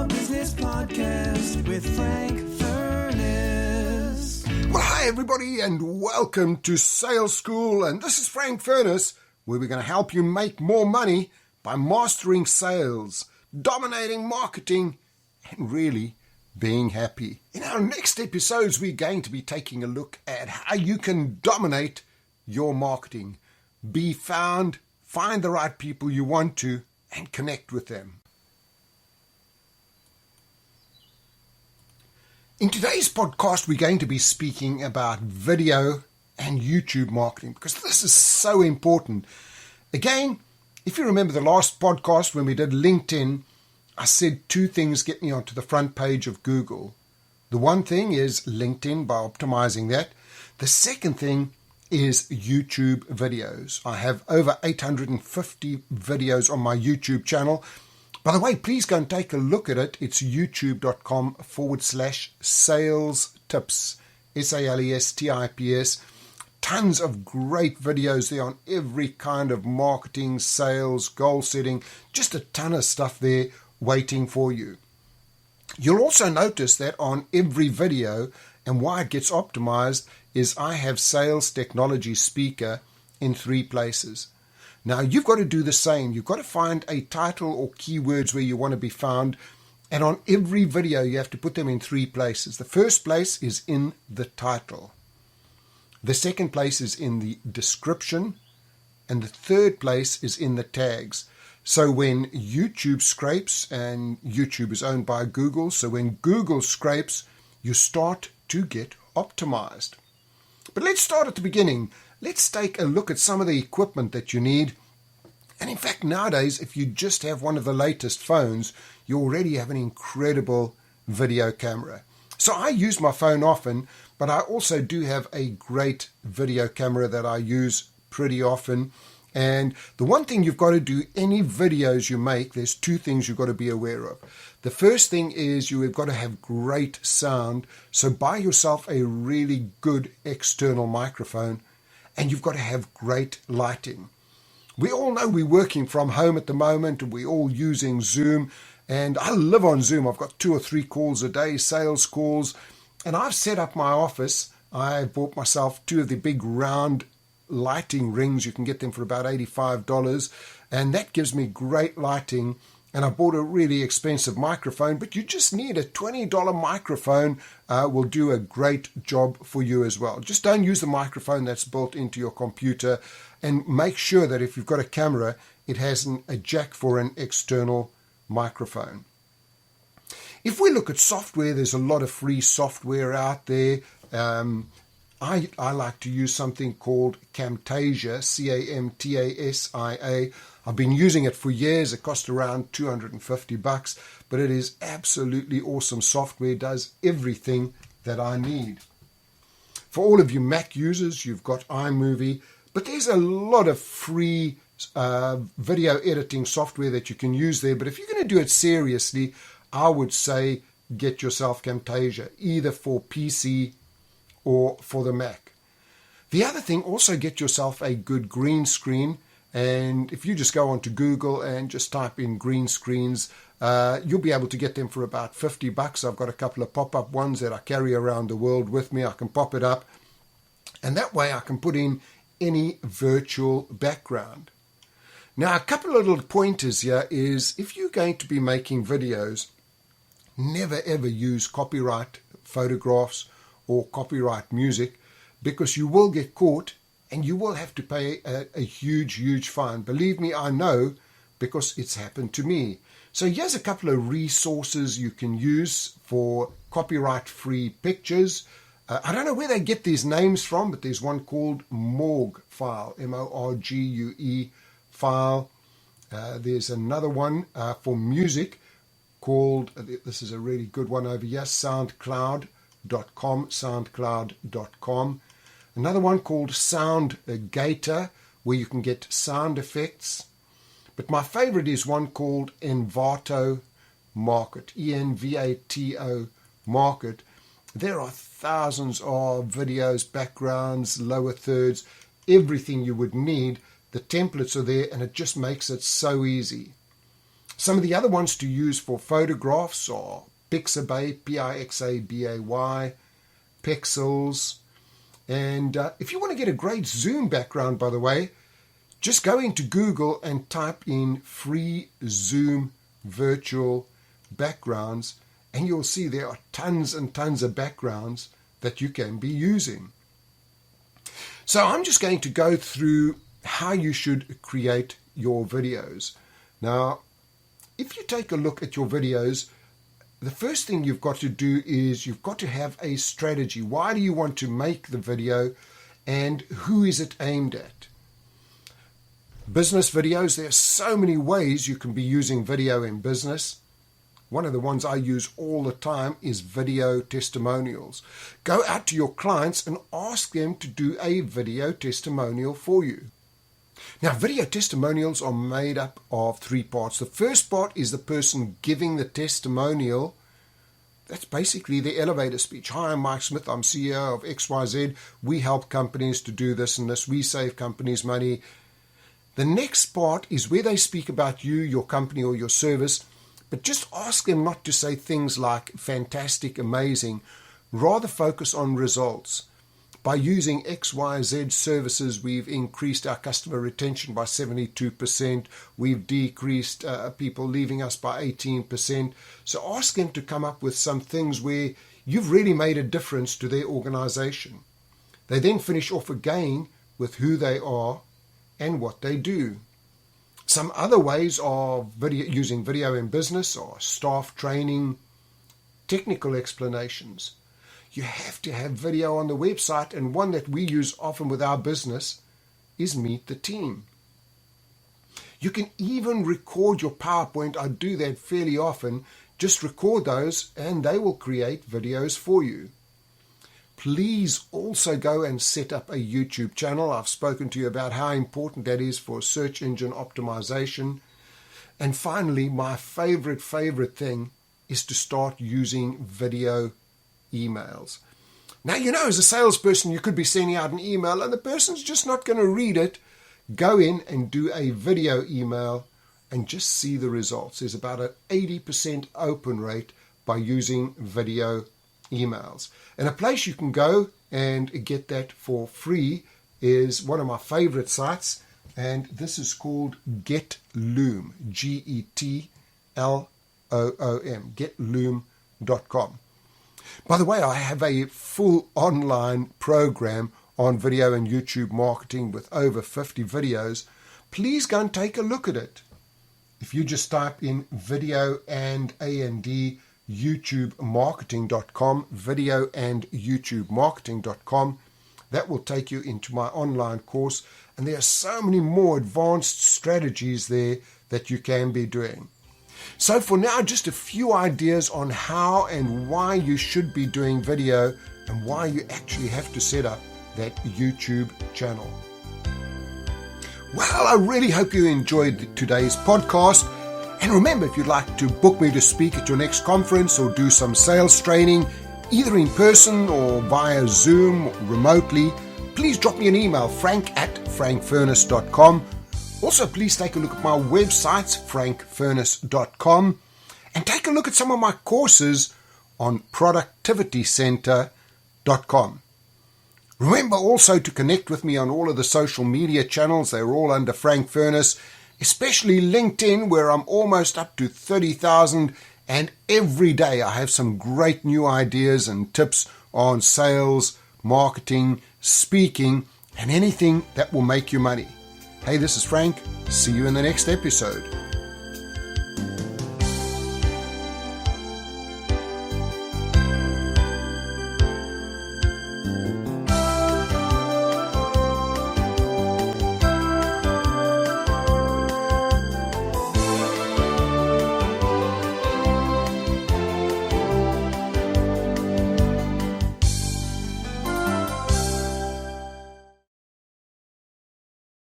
Your Business Podcast with Frank Furness. Well, hi everybody and welcome to Sales School, and this is Frank Furness, where we're going to help you make more money by mastering sales, dominating marketing, and really being happy. In our next episodes, we're going to be taking a look at how you can dominate your marketing, be found, find the right people you want to, and connect with them. In today's podcast, we're going to be speaking about video and YouTube marketing because this is so important. Again, if you remember the last podcast when we did LinkedIn, I said two things get me onto the front page of Google. The one thing is LinkedIn by optimizing that. The second thing is YouTube videos. I have over 850 videos on my YouTube channel. By the way, please go and take a look at it. It's youtube.com/sales tips, SALESTIPS. Tons of great videos there on every kind of marketing, sales, goal setting, just a ton of stuff there waiting for you. You'll also notice that on every video, and why it gets optimized, is I have sales technology speaker in 3 places. Now, you've got to do the same. You've got to find a title or keywords where you want to be found. And on every video, you have to put them in 3 places. The first place is in the title. The second place is in the description. And the third place is in the tags. So when YouTube scrapes, and YouTube is owned by Google, so when Google scrapes, you start to get optimized. But let's start at the beginning. Let's take a look at some of the equipment that you need. And in fact, nowadays, if you just have one of the latest phones, you already have an incredible video camera. So I use my phone often, but I also do have a great video camera that I use pretty often. And the one thing you've got to do, any videos you make, there's 2 things you've got to be aware of. The first thing is you've got to have great sound. So buy yourself a really good external microphone, and you've got to have great lighting. We all know we're working from home at the moment, and we're all using Zoom. And I live on Zoom. I've got 2 or 3 calls a day, sales calls. And I've set up my office. I bought myself 2 of the big round lighting rings. You can get them for about $85, and that gives me great lighting. And I bought a really expensive microphone, but you just need a $20 microphone, will do a great job for you as well. Just don't use the microphone that's built into your computer, and make sure that if you've got a camera, it has a jack for an external microphone. If we look at software, there's a lot of free software out there. I like to use something called Camtasia, Camtasia. I've been using it for years. It cost around $250, but it is absolutely awesome software. It does everything that I need. For all of you Mac users, you've got iMovie, but there's a lot of free video editing software that you can use there. But if you're going to do it seriously, I would say get yourself Camtasia, either for PC or for the Mac. The other thing, also get yourself a good green screen. And if you just go onto Google and just type in green screens, you'll be able to get them for about $50. I've got a couple of pop-up ones that I carry around the world with me. I can pop it up, and that way I can put in any virtual background. Now, a couple of little pointers here is, if you're going to be making videos, never ever use copyright photographs or copyright music, because you will get caught and you will have to pay a huge fine. Believe me, I know, because it's happened to me. So here's a couple of resources you can use for copyright-free pictures. I don't know where they get these names from, but there's one called Morgue file, MORGUE file. There's another one for music called, this is a really good one over here, soundcloud.com. Another one called SoundGator, where you can get sound effects. But my favorite is one called Envato Market, ENVATO Market. There are thousands of videos, backgrounds, lower thirds, everything you would need. The templates are there, and it just makes it so easy. Some of the other ones to use for photographs are Pixabay, Pixabay, Pixels. And if you want to get a great zoom background, by the way, just go into Google and type in free zoom virtual backgrounds, and you'll see there are tons and tons of backgrounds that you can be using. So I'm just going to go through how you should create your videos. Now, if you take a look at your videos, the first thing you've got to do is you've got to have a strategy. Why do you want to make the video, and who is it aimed at? Business videos, there are so many ways you can be using video in business. One of the ones I use all the time is video testimonials. Go out to your clients and ask them to do a video testimonial for you. Now, video testimonials are made up of three parts. The first part is the person giving the testimonial. That's basically the elevator speech. Hi, I'm Mike Smith. I'm CEO of XYZ. We help companies to do this and this. We save companies money. The next part is where they speak about you, your company, or your service. But just ask them not to say things like fantastic, amazing. Rather focus on results. By using XYZ services, we've increased our customer retention by 72%. We've decreased people leaving us by 18%. So ask them to come up with some things where you've really made a difference to their organization. They then finish off again with who they are and what they do. Some other ways of using video in business are staff training, technical explanations. You have to have video on the website, and one that we use often with our business is Meet the Team. You can even record your PowerPoint. I do that fairly often. Just record those and they will create videos for you. Please also go and set up a YouTube channel. I've spoken to you about how important that is for search engine optimization. And finally, my favorite thing is to start using video emails. Now, as a salesperson, you could be sending out an email and the person's just not going to read it. Go in and do a video email and just see the results. There's about an 80% open rate by using video emails. And a place you can go and get that for free is one of my favorite sites, and this is called GetLoom, GetLoom, getloom.com. By the way, I have a full online program on video and YouTube marketing with over 50 videos. Please go and take a look at it. If you just type in video and A&D YouTubemarketing.com, video and YouTubemarketing.com, that will take you into my online course, and there are so many more advanced strategies there that you can be doing. So for now, just a few ideas on how and why you should be doing video and why you actually have to set up that YouTube channel. Well, I really hope you enjoyed today's podcast. And remember, if you'd like to book me to speak at your next conference or do some sales training, either in person or via Zoom remotely, please drop me an email, frank@frankfurness.com. Also, please take a look at my website, frankfurness.com, and take a look at some of my courses on productivitycenter.com. Remember also to connect with me on all of the social media channels. They're all under Frank Furness, especially LinkedIn, where I'm almost up to 30,000, and every day I have some great new ideas and tips on sales, marketing, speaking, and anything that will make you money. Hey, this is Frank. See you in the next episode.